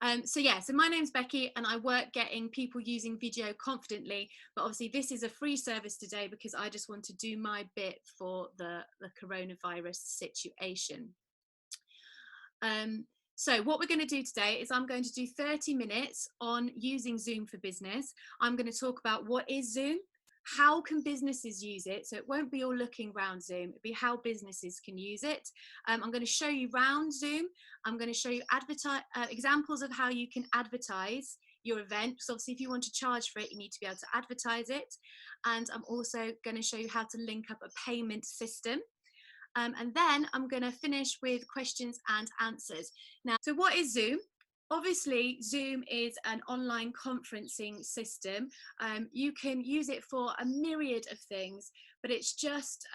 So my name's Becky and I work getting people using video confidently, but obviously this is a free service today because I just want to do my bit for the coronavirus situation. So what we're going to do today is I'm going to do 30 minutes on using Zoom for business. I'm going to talk about what is Zoom, how can businesses use it, so it won't be all looking around Zoom, it'll be how businesses can use it. I'm going to show you around Zoom. I'm going to show you examples of how you can advertise your event, because obviously if you want to charge for it you need to be able to advertise it, and I'm also going to show you how to link up a payment system. And then I'm going to finish with questions and answers. Now, so what is Zoom? Obviously, Zoom is an online conferencing system. You can use it for a myriad of things, but it's just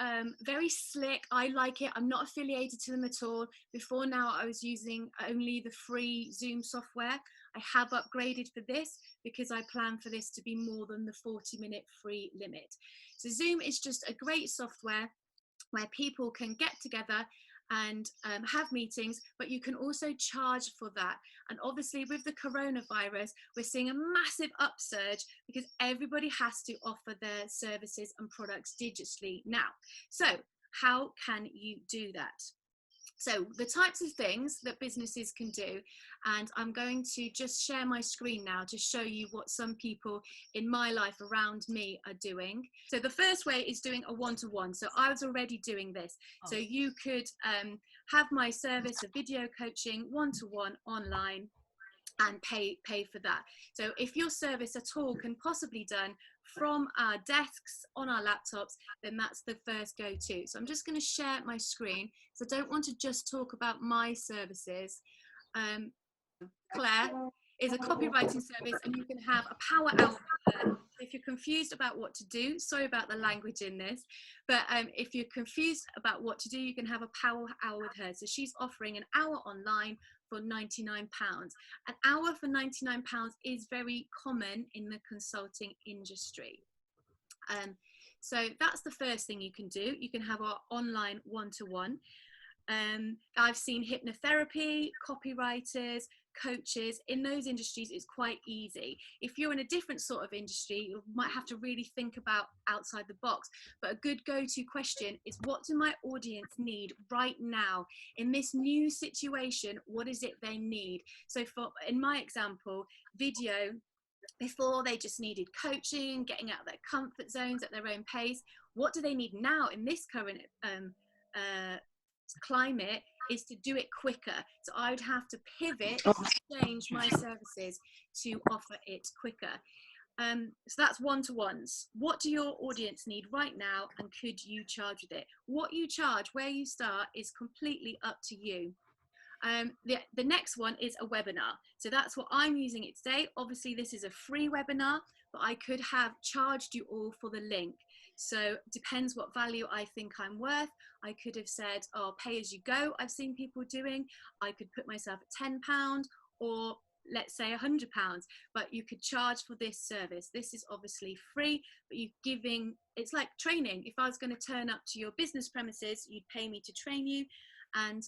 very slick. I like it. I'm not affiliated to them at all. Before now, I was using only the free Zoom software. I have upgraded for this because I plan for this to be more than the 40-minute free limit. So Zoom is just a great software where people can get together and have meetings, but you can also charge for that. And obviously with the coronavirus, we're seeing a massive upsurge because everybody has to offer their services and products digitally now. So how can you do that? So the types of things that businesses can do, and I'm going to just share my screen now to show you what some people in my life around me are doing. So the first way is doing a one-to-one. So I was already doing this. So you could have my service of video coaching one-to-one online and pay for that. So if your service at all can possibly done from our desks on our laptops, then that's the first go-to. So I'm just going to share my screen. So I don't want to just talk about my services. Claire is a copywriting service, and you can have a power hour with her. If you're confused about what to do, sorry about the language in this, but if you're confused about what to do, you can have a power hour with her. So she's offering an hour online for £99. An hour for £99 is very common in the consulting industry. So that's the first thing you can do. You can have our online one-to-one. I've seen hypnotherapy, copywriters, coaches. In those industries, it's quite easy. If you're in a different sort of industry, you might have to really think about outside the box. But a good go-to question is, what do my audience need right now in this new situation? What is it they need? So in my example, video, before they just needed coaching, getting out of their comfort zones at their own pace. What do they need now in this current climate is to do it quicker. So I would have to pivot and change my services to offer it quicker. So that's one-to-ones. What do your audience need right now, and could you charge with it? What you charge, where you start, is completely up to you. The next one is a webinar. So that's what I'm using it today. Obviously this is a free webinar, but I could have charged you all for the link. So depends what value I think I'm worth. I could have said, oh, pay as you go. I've seen people doing. I could put myself at £10 or let's say £100, but you could charge for this service. This is obviously free, but you're giving, it's like training. If I was going to turn up to your business premises, you'd pay me to train you, and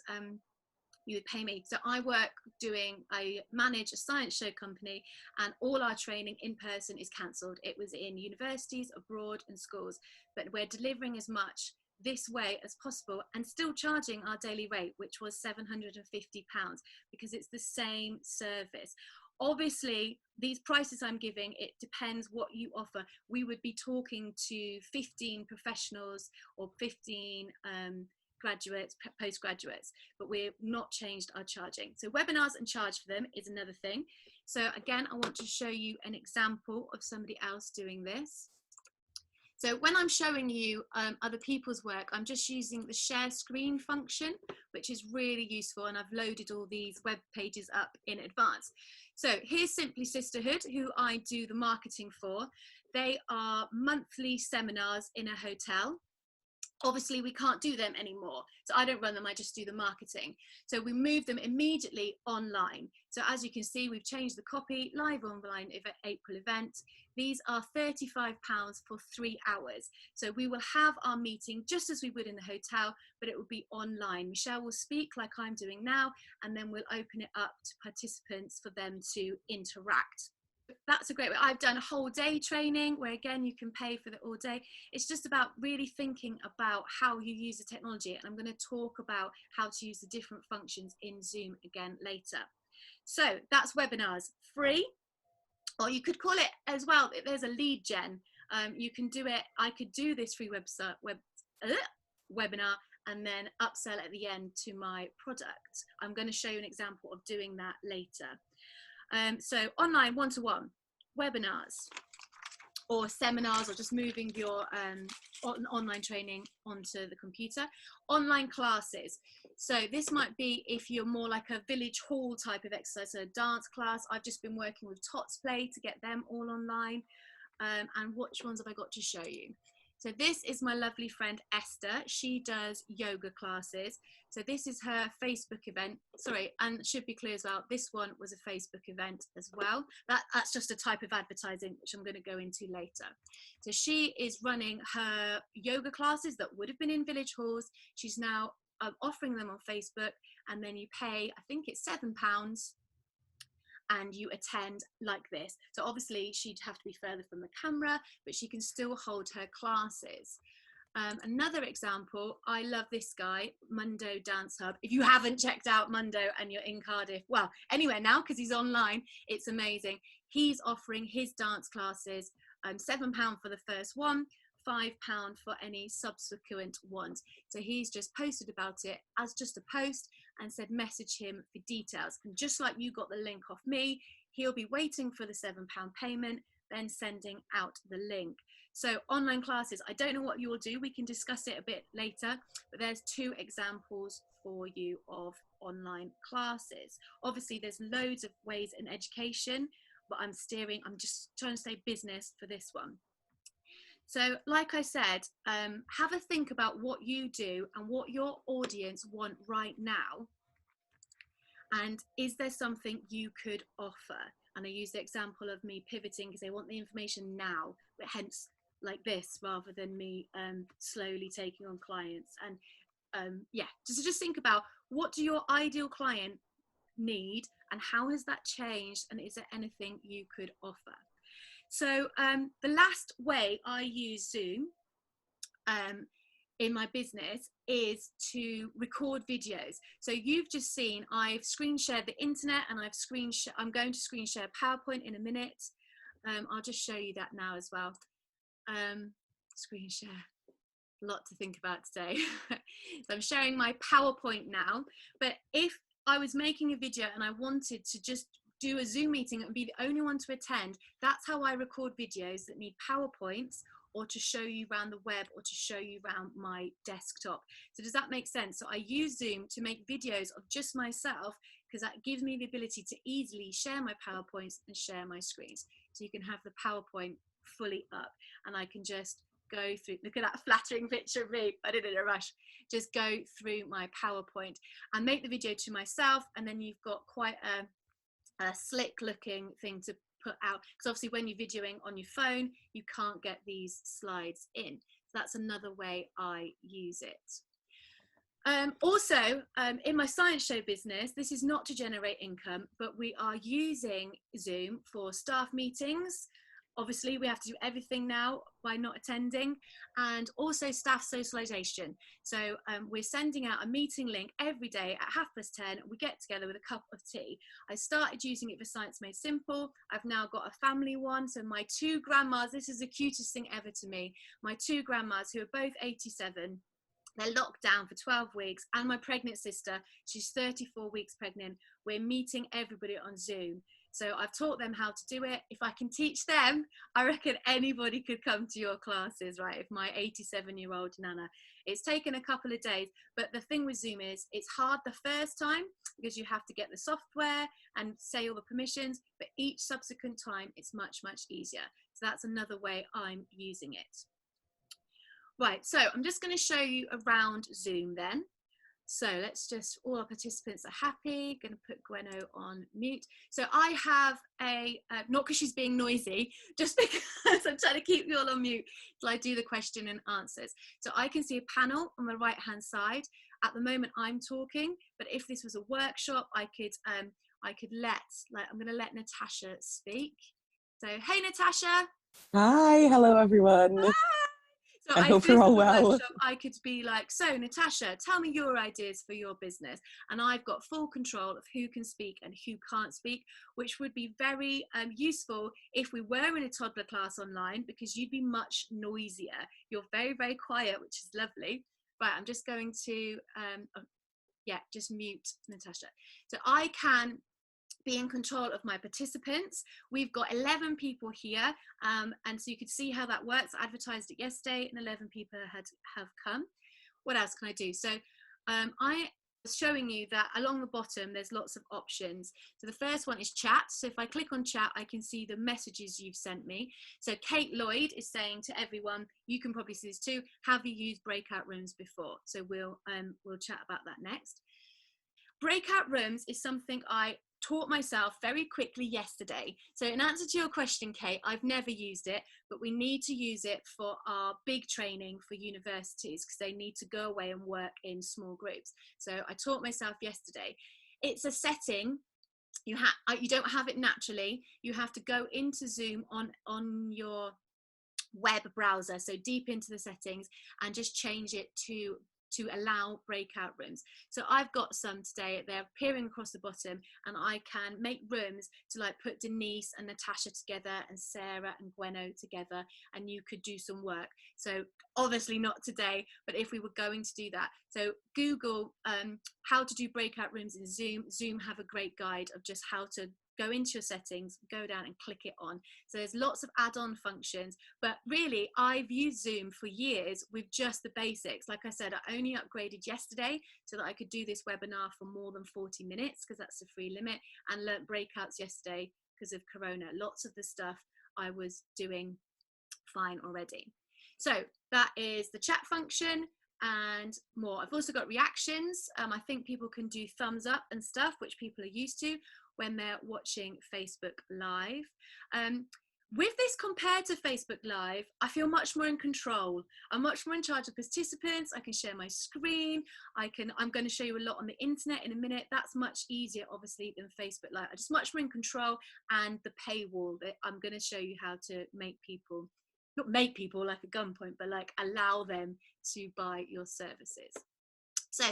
you would pay me. So I manage a science show company, and all our training in person is cancelled. It was in universities, abroad and schools, but we're delivering as much this way as possible and still charging our daily rate, which was £750, because it's the same service. Obviously, these prices I'm giving, it depends what you offer. We would be talking to 15 professionals or 15 graduates, postgraduates, but we've not changed our charging. So webinars and charge for them is another thing. So again, I want to show you an example of somebody else doing this. So when I'm showing you other people's work, I'm just using the share screen function, which is really useful, and I've loaded all these web pages up in advance. So here's Simply Sisterhood, who I do the marketing for. They are monthly seminars in a hotel. Obviously, we can't do them anymore. So I don't run them, I just do the marketing. So we move them immediately online. So as you can see, we've changed the copy, live online April event. These are £35 for 3 hours. So we will have our meeting just as we would in the hotel, but it will be online. Michelle will speak like I'm doing now, and then we'll open it up to participants for them to interact. That's a great way. I've done a whole day training where again you can pay for the all day. It's just about really thinking about how you use the technology, and I'm going to talk about how to use the different functions in Zoom again later. So that's webinars, free, or you could call it as well, there's a lead gen. You can do it, I could do this free webinar and then upsell at the end to my product. I'm going to show you an example of doing that later. So online one-to-one webinars or seminars, or just moving your online training onto the computer. Online classes. So this might be if you're more like a village hall type of exercise, so a dance class. I've just been working with Tots Play to get them all online. And which ones have I got to show you? So this is my lovely friend Esther. She does yoga classes. So this is her Facebook event. Sorry, and should be clear as well, this one was a Facebook event as well. That's just a type of advertising, which I'm going to go into later. So she is running her yoga classes that would have been in village halls. She's now offering them on Facebook, and then you pay, I think it's £7, and you attend like this. So obviously she'd have to be further from the camera, but she can still hold her classes. Another example, I love this guy, Mundo Dance Hub. If you haven't checked out Mundo and you're in Cardiff, well, anywhere now because he's online, it's amazing. He's offering his dance classes, £7 for the first one, £5 for any subsequent ones. So he's just posted about it as just a post and said message him for details. And just like you got the link off me, he'll be waiting for the £7 payment, then sending out the link. So online classes, I don't know what you will do. We can discuss it a bit later, but there's 2 examples for you of online classes. Obviously there's loads of ways in education, but I'm just trying to say business for this one. So like I said, have a think about what you do and what your audience want right now. And is there something you could offer? And I use the example of me pivoting because they want the information now, but hence like this, rather than me slowly taking on clients. And yeah, just think about, what do your ideal client need and how has that changed? And is there anything you could offer? So the last way I use Zoom in my business is to record videos. So you've just seen I've screen shared the internet, and I'm going to screen share PowerPoint in a minute. I'll just show you that now as well. Screen share, a lot to think about today. So I'm sharing my PowerPoint now, but if I was making a video and I wanted to just do a Zoom meeting and be the only one to attend, that's how I record videos that need PowerPoints, or to show you around the web, or to show you around my desktop. So does that make sense? So I use Zoom to make videos of just myself, because that gives me the ability to easily share my PowerPoints and share my screens. So you can have the PowerPoint fully up, and I can just go through, look at that flattering picture of me, I did it in a rush, just go through my PowerPoint and make the video to myself, and then you've got quite a slick looking thing to put out, because obviously when you're videoing on your phone you can't get these slides in. So that's another way I use it. Also in my science show business, this is not to generate income, but we are using Zoom for staff meetings. Obviously we have to do everything now by not attending, and also staff socialization. So we're sending out a meeting link every day at 10:30. We get together with a cup of tea. I started using it for Science Made Simple. I've now got a family one. So my 2 grandmas, this is the cutest thing ever to me. My 2 grandmas, who are both 87, they're locked down for 12 weeks, and my pregnant sister, she's 34 weeks pregnant. We're meeting everybody on Zoom. So I've taught them how to do it. If I can teach them, I reckon anybody could come to your classes, right? If my 87-year-old Nana, it's taken a couple of days, but the thing with Zoom is it's hard the first time because you have to get the software and say all the permissions, but each subsequent time it's much, much easier. So that's another way I'm using it. Right, so I'm just going to show you around Zoom then. So let's just, all our participants are happy. Going to put Gweno on mute. So I have not because she's being noisy, just because I'm trying to keep you all on mute till I do the question and answers. So I can see a panel on the right hand side. At the moment I'm talking, but if this was a workshop, I could let, like, I'm going to let Natasha speak. So, hey Natasha. Hi, hello everyone. Hi. So I hope if you're this all was a well. workshop, I could be like, so Natasha, tell me your ideas for your business. And I've got full control of who can speak and who can't speak, which would be very useful if we were in a toddler class online, because you'd be much noisier. You're very, very quiet, which is lovely. Right, I'm just going to, just mute Natasha. So I can be in control of my participants. We've got 11 people here, and so you could see how that works. I advertised it yesterday and 11 people have come. What else can I do? So I was showing you that along the bottom there's lots of options. So the first one is chat. So if I click on chat, I can see the messages you've sent me. So Kate Lloyd is saying to everyone, you can probably see this too, have you used breakout rooms before? So we'll chat about that next. Breakout rooms is something I taught myself very quickly yesterday. So in answer to your question, Kate, I've never used it, but we need to use it for our big training for universities because they need to go away and work in small groups. So I taught myself yesterday. It's a setting. You don't have it naturally. You have to go into Zoom on your web browser, so deep into the settings, and just change it to allow breakout rooms. So I've got some today, they're appearing across the bottom, and I can make rooms to like put Denise and Natasha together and Sarah and Gweno together, and you could do some work. So obviously not today, but if we were going to do that. So Google how to do breakout rooms in Zoom. Zoom have a great guide of just how to go into your settings, go down and click it on. So there's lots of add-on functions, but really I've used Zoom for years with just the basics. Like I said, I only upgraded yesterday so that I could do this webinar for more than 40 minutes because that's the free limit, and learnt breakouts yesterday because of Corona. Lots of the stuff I was doing fine already. So that is the chat function and more. I've also got reactions. I think people can do thumbs up and stuff, which people are used to when they're watching Facebook Live. With this compared to Facebook Live, I feel much more in control. I'm much more in charge of participants. I can share my screen. I'm going to show you a lot on the internet in a minute. That's much easier, obviously, than Facebook Live. I'm just much more in control, and the paywall that I'm going to show you how to make people, not make people like a gunpoint, but like allow them to buy your services. So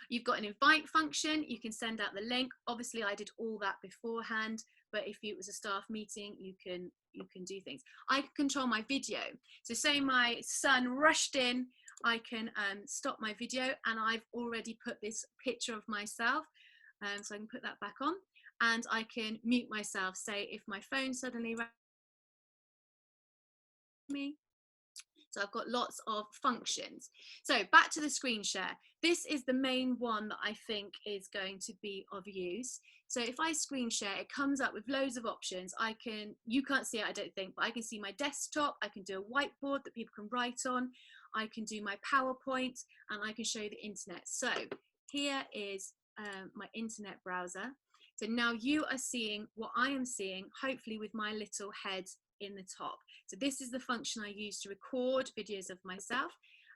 you've got an invite function, you can send out the link. Obviously I did all that beforehand, but if it was a staff meeting, you can do things. I can control my video. So say my son rushed in, I can stop my video, and I've already put this picture of myself, so I can put that back on, and I can mute myself, say if my phone suddenly rang me. So I've got lots of functions. So back to the screen share. This is the main one that I think is going to be of use. So if I screen share, it comes up with loads of options. You can't see it, I don't think, but I can see my desktop. I can do a whiteboard that people can write on. I can do my PowerPoint, and I can show you the internet. So here is my internet browser. So now you are seeing what I am seeing, hopefully with my little head in the top. So this is the function I use to record videos of myself,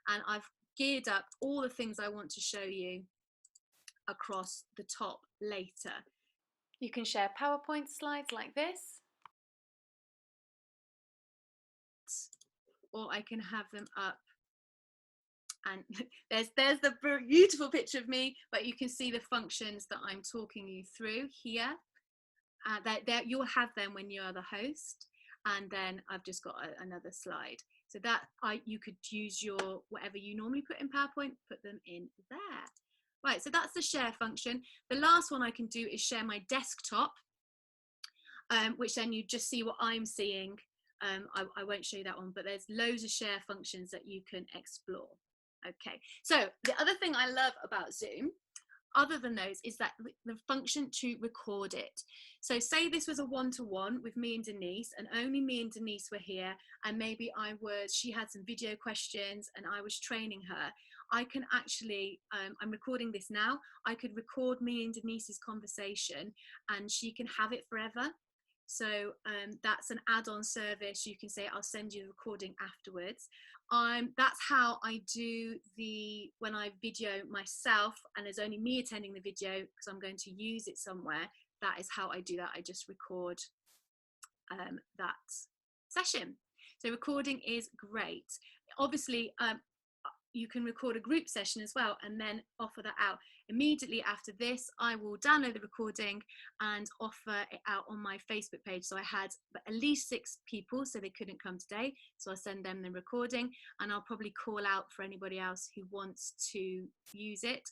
and I've geared up all the things I want to show you across the top later. You can share PowerPoint slides like this, or I can have them up, and there's the beautiful picture of me, but you can see the functions that I'm talking you through here. That you'll have them when you're the host. And then I've just got another slide. So that you could use your whatever you normally put in PowerPoint, put them in there. Right, so that's the share function. The last one I can do is share my desktop, which then you just see what I'm seeing. I won't show you that one, but there's loads of share functions that you can explore. Okay, so the other thing I love about Zoom, other than those is that the function to record it. So say this was a one-to-one with me and Denise, and only me and Denise were here, and maybe she had some video questions and I was training her. I can actually, I'm recording this now, I could record me and Denise's conversation and she can have it forever. So that's an add-on service. You can say, I'll send you the recording afterwards. That's how I do when I video myself and there's only me attending the video because I'm going to use it somewhere. That is how I do that. I just record that session. So recording is great. Obviously, you can record a group session as well and then offer that out. Immediately after this, I will download the recording and offer it out on my Facebook page. So I had at least 6 people, so they couldn't come today. So I'll send them the recording and I'll probably call out for anybody else who wants to use it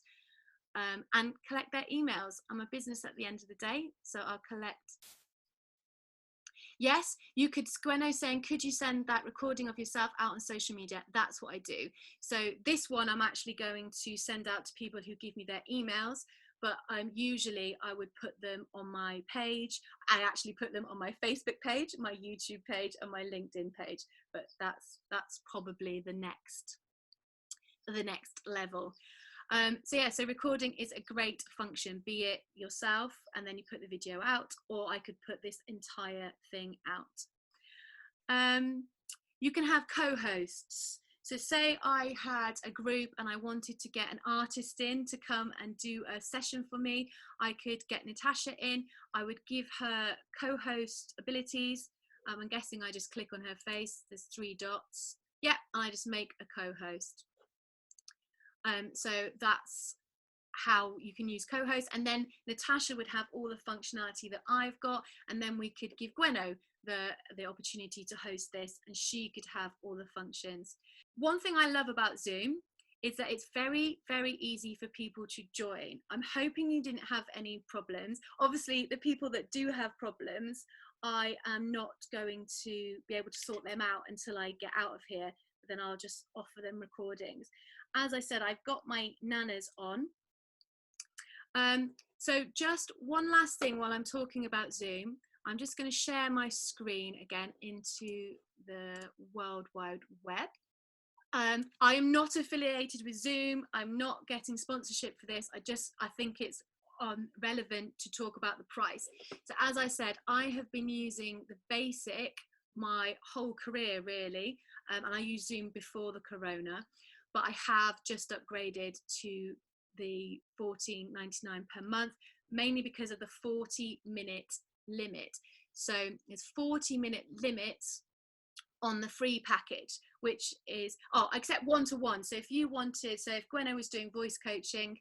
and collect their emails. I'm a business at the end of the day, so I'll collect. Yes, you could, Gwenno saying, could you send that recording of yourself out on social media? That's what I do. So this one I'm actually going to send out to people who give me their emails, but usually I would put them on my page. I actually put them on my Facebook page, my YouTube page and my LinkedIn page, but that's probably the next level. So recording is a great function, be it yourself and then you put the video out, or I could put this entire thing out. You can have co-hosts. So say I had a group and I wanted to get an artist in to come and do a session for me. I could get Natasha in. I would give her co-host abilities. I'm guessing I just click on her face. There's 3 dots. Yeah, and I just make a co-host. So that's how you can use co-host, and then Natasha would have all the functionality that I've got, and then we could give Gwenno the opportunity to host this and she could have all the functions. One thing I love about Zoom is that it's very, very easy for people to join. I'm hoping you didn't have any problems. Obviously, the people that do have problems, I am not going to be able to sort them out until I get out of here. Then I'll just offer them recordings. As I said, I've got my nanas on. So just one last thing while I'm talking about Zoom, I'm just going to share my screen again into the World Wide Web. I am not affiliated with Zoom. I'm not getting sponsorship for this. I think it's relevant to talk about the price. So as I said, I have been using the basic my whole career really, and I used Zoom before the corona, but I have just upgraded to the $14.99 per month, mainly because of the 40-minute limit. So there's 40-minute limits on the free package, which is, except one-to-one. So if you wanted, so if Gwenno was doing voice coaching,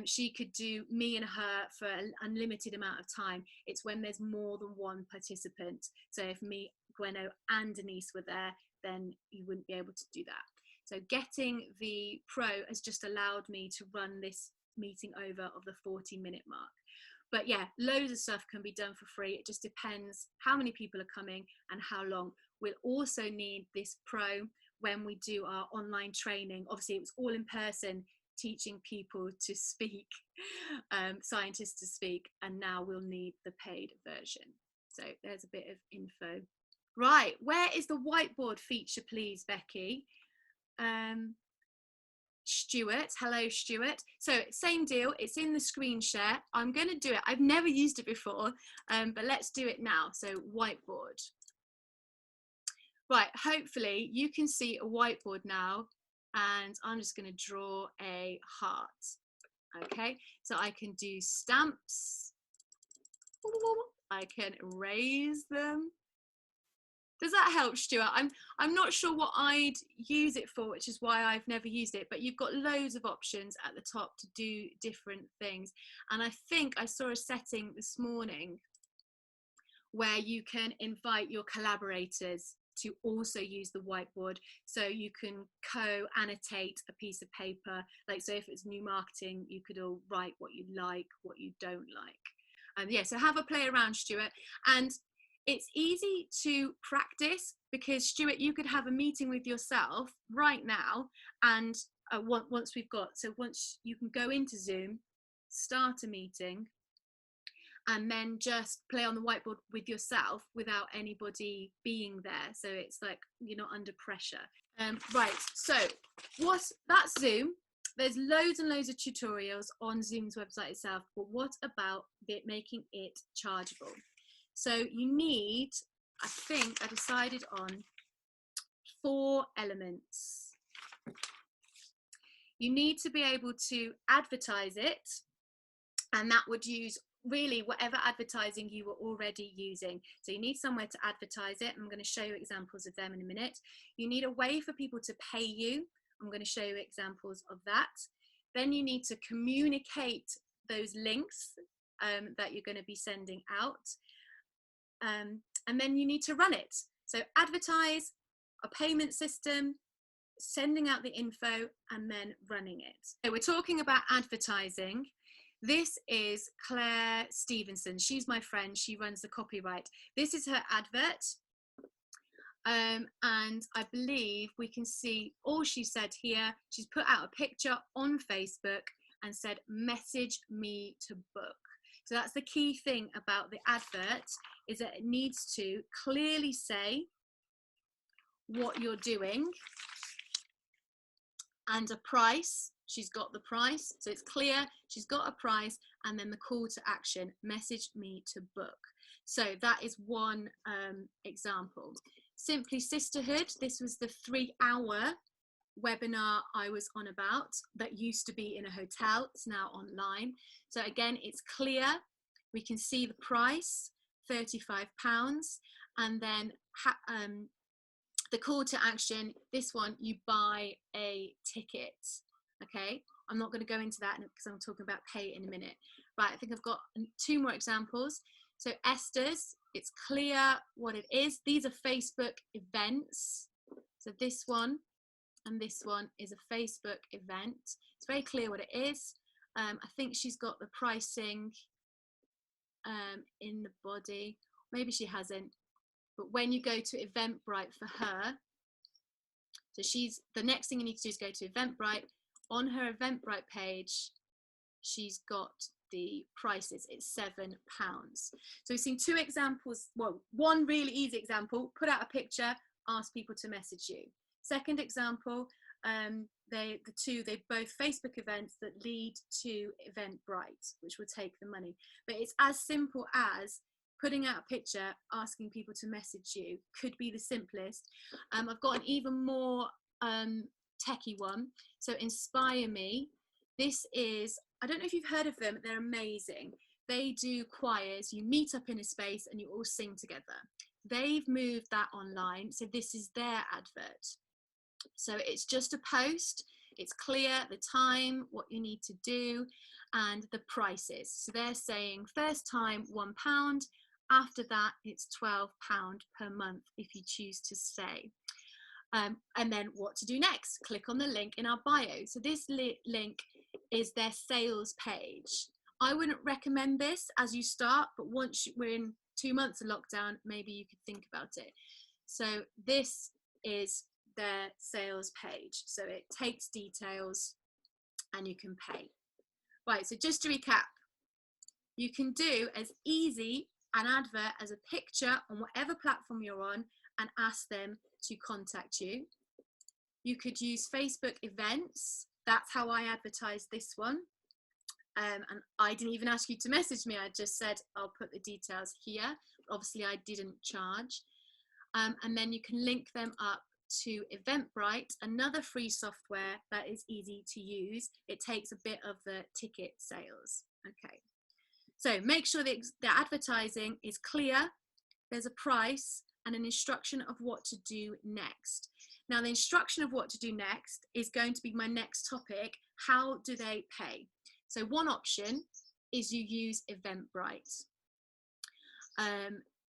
she could do me and her for an unlimited amount of time. It's when there's more than one participant. So if me, Gwenno and Denise were there, then you wouldn't be able to do that. So getting the Pro has just allowed me to run this meeting over of the 40-minute mark. But yeah, loads of stuff can be done for free. It just depends how many people are coming and how long. We'll also need this Pro when we do our online training. Obviously, it was all in person, teaching people to speak, scientists to speak, and now we'll need the paid version. So there's a bit of info. Right, where is the whiteboard feature, please, Becky? Stuart, hello Stuart. So same deal, it's in the screen share. I'm going to do it. I've never used it before, but let's do it now. So whiteboard. Right, hopefully you can see a whiteboard now, and I'm just going to draw a heart. Okay, so I can do stamps. I can erase them. Does that help, Stuart? I'm not sure what I'd use it for, which is why I've never used it, but you've got loads of options at the top to do different things. And I think I saw a setting this morning where you can invite your collaborators to also use the whiteboard. So you can co-annotate a piece of paper. Like, so if it's new marketing, you could all write what you like, what you don't like. Yeah, so have a play around, Stuart. And it's easy to practice because, Stuart, you could have a meeting with yourself right now, and once you can go into Zoom start a meeting, and then just play on the whiteboard with yourself without anybody being there. So it's like you're not under pressure. Right, so that's Zoom. There's loads and loads of tutorials on Zoom's website itself, but what about making it chargeable? So you need, I think I decided on 4 elements. You need to be able to advertise it, and that would use really whatever advertising you were already using. So you need somewhere to advertise it. I'm going to show you examples of them in a minute. You need a way for people to pay you. I'm going to show you examples of that. Then you need to communicate those links that you're going to be sending out. And then you need to run it. So advertise, a payment system, sending out the info, and then running it. So we're talking about advertising. This is Claire Stevenson. She's my friend. She runs the copyright. This is her advert. And I believe we can see all she said here. She's put out a picture on Facebook and said, message me to book. So that's the key thing about the advert, is that it needs to clearly say what you're doing and a price. She's got the price, so it's clear. She's got a price, and then the call to action, message me to book. So that is one example. Simply Sisterhood, this was the 3-hour webinar I was on about that used to be in a hotel. It's now online. So again, it's clear. We can see the price, £35, and then the call to action, this one, you buy a ticket. Okay, I'm not going to go into that because I'm talking about pay in a minute. Right, I think I've got 2 more examples. So Esther's, it's clear what it is. These are Facebook events. So this one and this one is a Facebook event. It's very clear what it is. I think she's got the pricing in the body. Maybe she hasn't. But when you go to Eventbrite for her, so the next thing you need to do is go to Eventbrite. On her Eventbrite page, she's got the prices. It's £7. So we've seen 2 examples. Well, one really easy example, put out a picture, ask people to message you. Second example, they're both Facebook events that lead to Eventbrite, which will take the money. But it's as simple as putting out a picture, asking people to message you, could be the simplest. I've got an even more techie one. So Inspire Me. This is, I don't know if you've heard of them, they're amazing. They do choirs, you meet up in a space and you all sing together. They've moved that online, so this is their advert. So it's just a post, it's clear the time, what you need to do, and the prices. So they're saying first time £1, after that it's £12 per month if you choose to stay. And then what to do next, click on the link in our bio. So this link is their sales page. I wouldn't recommend this as you start, but once we're in 2 months of lockdown, maybe you could think about it. So this is their sales page. So it takes details and you can pay. Right, so just to recap, you can do as easy an advert as a picture on whatever platform you're on and ask them to contact you. You could use Facebook events. That's how I advertised this one. And I didn't even ask you to message me. I just said, I'll put the details here. Obviously, I didn't charge. And then you can link them up to Eventbrite, another free software that is easy to use. It takes a bit of the ticket sales. Okay. So make sure that the advertising is clear. There's a price and an instruction of what to do next. Now, the instruction of what to do next is going to be my next topic. How do they pay? So one option is you use Eventbrite.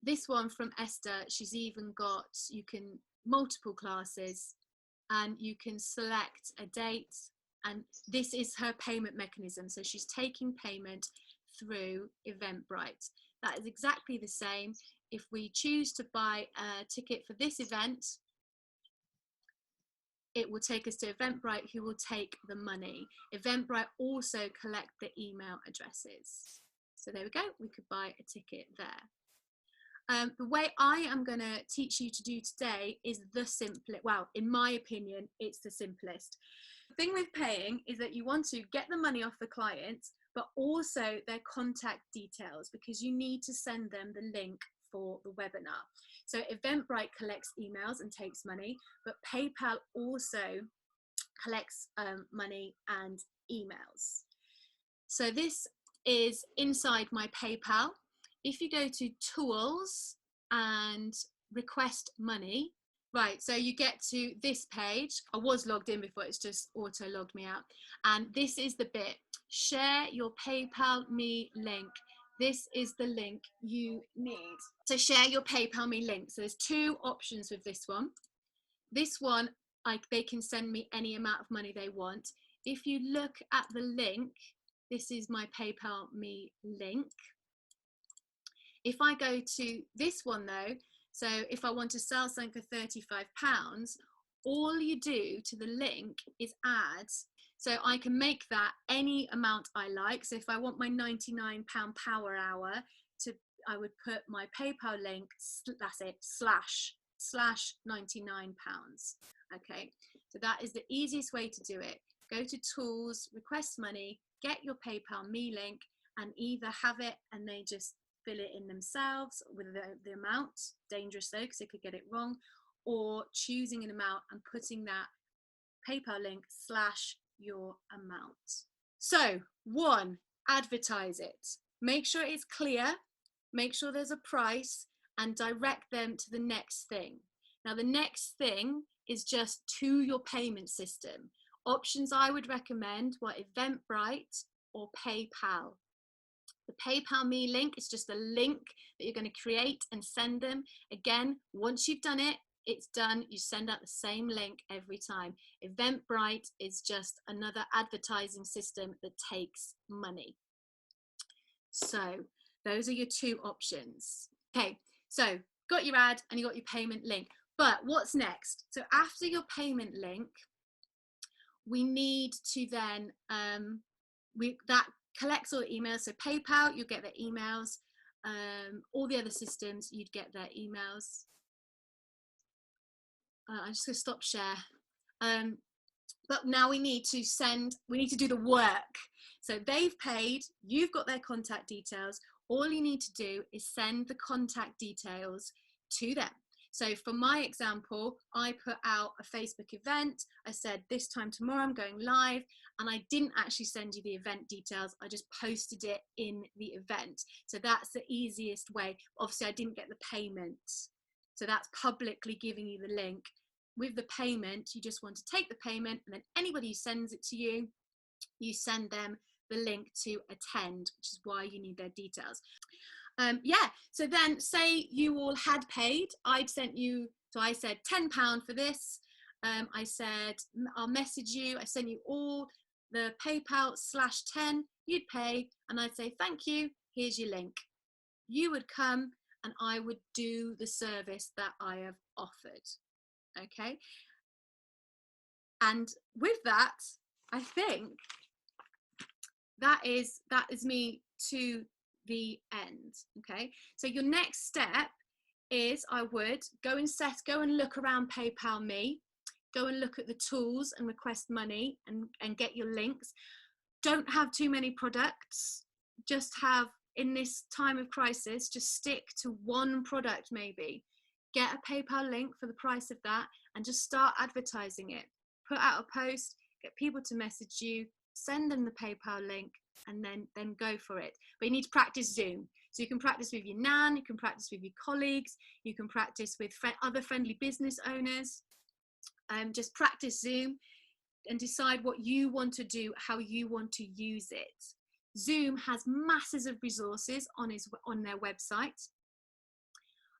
This one from Esther, she's even got, you can multiple classes and you can select a date, and this is her payment mechanism. So she's taking payment through Eventbrite. That is exactly the same. If we choose to buy a ticket for this event, it will take us to Eventbrite, who will take the money. Eventbrite also collect the email addresses. So there we go, we could buy a ticket there. The way I am going to teach you to do today is the simplest. Well, in my opinion, it's the simplest. The thing with paying is that you want to get the money off the client, but also their contact details, because you need to send them the link for the webinar. So Eventbrite collects emails and takes money, but PayPal also collects money and emails. So this is inside my PayPal. If you go to Tools and Request Money, right, so you get to this page. I was logged in before, it's just auto logged me out. And this is the bit, share your PayPal me link. This is the link you need. So share your PayPal me link. So there's two options with this one. This one, they can send me any amount of money they want. If you look at the link, this is my PayPal me link. If I go to this one though, so if I want to sell something for £35, all you do to the link is add. So I can make that any amount I like. So if I want my £99 power hour, I would put my PayPal link, that's it, slash £99. Okay, so that is the easiest way to do it. Go to Tools, Request Money, get your PayPal me link, and either have it and they just fill it in themselves with the amount, dangerous though, because they could get it wrong, or choosing an amount and putting that PayPal link slash your amount. So 1, advertise it. Make sure it's clear, make sure there's a price, and direct them to the next thing. Now the next thing is just to your payment system. Options I would recommend were Eventbrite or PayPal. The PayPal me link is just a link that you're going to create and send them. Again, once you've done it, it's done. You send out the same link every time. Eventbrite is just another advertising system that takes money. So those are your two options. Okay, so got your ad and you got your payment link. But what's next? So after your payment link, we need to then, that collects all the emails. So PayPal, you get their emails. All the other systems, you'd get their emails. I'm just going to stop share. But now we need to do the work. So they've paid, you've got their contact details. All you need to do is send the contact details to them. So for my example, I put out a Facebook event. I said, this time tomorrow I'm going live, and I didn't actually send you the event details. I just posted it in the event. So that's the easiest way. Obviously I didn't get the payment. So that's publicly giving you the link. With the payment, you just want to take the payment, and then anybody who sends it to you, you send them the link to attend, which is why you need their details. Yeah, so then say you all had paid, I'd sent you, so I said £10 for this. I said, I'll message you. I sent you all the PayPal /10, you'd pay, and I'd say, thank you, here's your link. You would come and I would do the service that I have offered. Okay. And with that, I think that is me to the end. Okay, so your next step is I would go and look around PayPal me, go and look at the tools and request money and get your links. Don't have too many products, just have, in this time of crisis, just stick to one product maybe. Get a PayPal link for the price of that and just start advertising it. Put out a post, get people to message you, send them the PayPal link, and then go for it. But you need to practice Zoom. So you can practice with your nan, you can practice with your colleagues, you can practice with other friendly business owners. Just practice Zoom and decide what you want to do, how you want to use it. Zoom has masses of resources on their website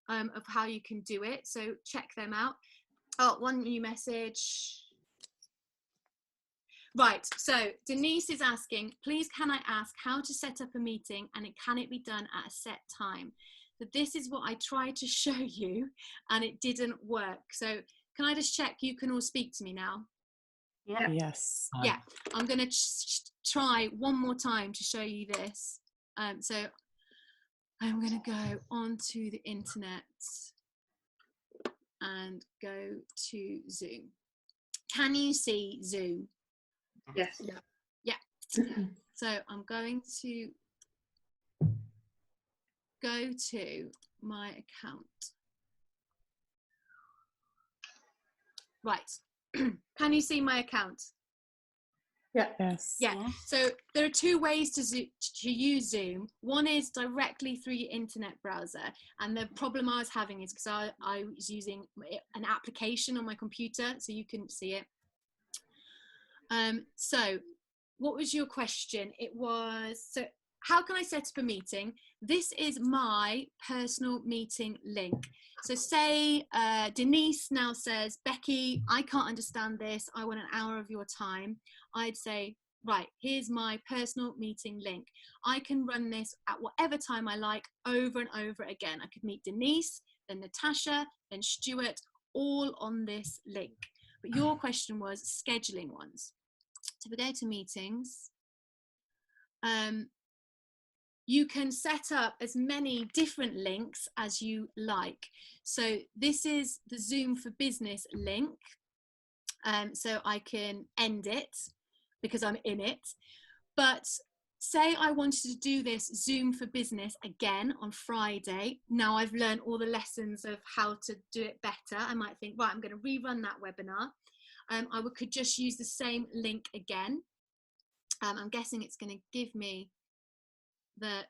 of how you can do it. So check them out. Oh, one new message. Right, so Denise is asking, please can I ask how to set up a meeting and can it be done at a set time? So this is what I tried to show you and it didn't work. So can I just check you can all speak to me now? Yeah. Yes. Yeah, I'm going to try one more time to show you this. So I'm going to go onto the internet and go to Zoom. Can you see Zoom? Yes. Yeah. So I'm going to go to my account. Right. Can you see my account? Yeah. Yes. Yeah. So there are two ways to use Zoom. One is directly through your internet browser, and the problem I was having is because I was using an application on my computer, so you couldn't see it. So what was your question? It was, so how can I set up a meeting? This is my personal meeting link. So say Denise now says, Becky, I can't understand this. I want an hour of your time. I'd say, right, here's my personal meeting link. I can run this at whatever time I like, over and over again. I could meet Denise, then Natasha, then Stuart, all on this link. But your question was scheduling ones. So if we go to meetings, you can set up as many different links as you like. So this is the Zoom for Business link. So I can end it because I'm in it. But say I wanted to do this Zoom for Business again on Friday. Now I've learned all the lessons of how to do it better. I might think, right, I'm going to rerun that webinar. I could just use the same link again. I'm guessing it's going to give me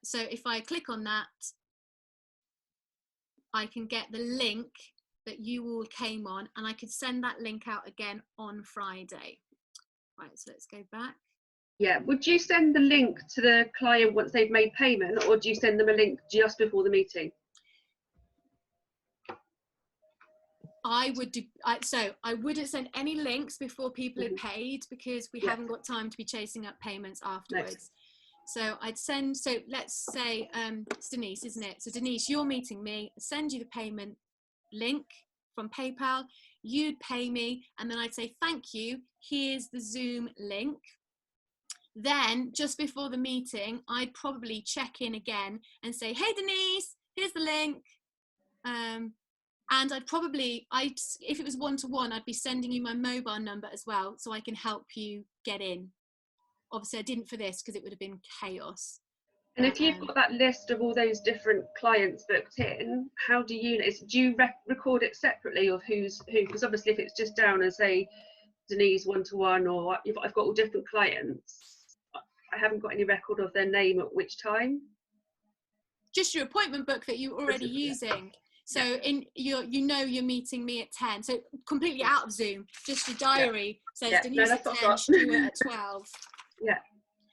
so if I click on that, I can get the link that you all came on, and I could send that link out again on Friday. Right, so let's go back. Yeah, would you send the link to the client once they've made payment, or do you send them a link just before the meeting? I wouldn't send any links before people had paid, because we haven't got time to be chasing up payments afterwards. Nice. So I'd send, so let's say it's Denise, isn't it? So Denise, you're meeting me, I'd send you the payment link from PayPal, you'd pay me, and then I'd say, thank you, here's the Zoom link. Then just before the meeting, I'd probably check in again and say, hey Denise, here's the link. And I'd probably, if it was one-to-one, I'd be sending you my mobile number as well, so I can help you get in. Obviously I didn't for this because it would have been chaos. And if you've got that list of all those different clients booked in, how do you record it separately of who's who? Because obviously if it's just down and say Denise one-to-one, or if I've got all different clients, I haven't got any record of their name at which time. Just your appointment book that you're already using. So in you're meeting me at 10. So completely out of Zoom. Just your diary says Denise at 10, Stuart at 12. Yeah.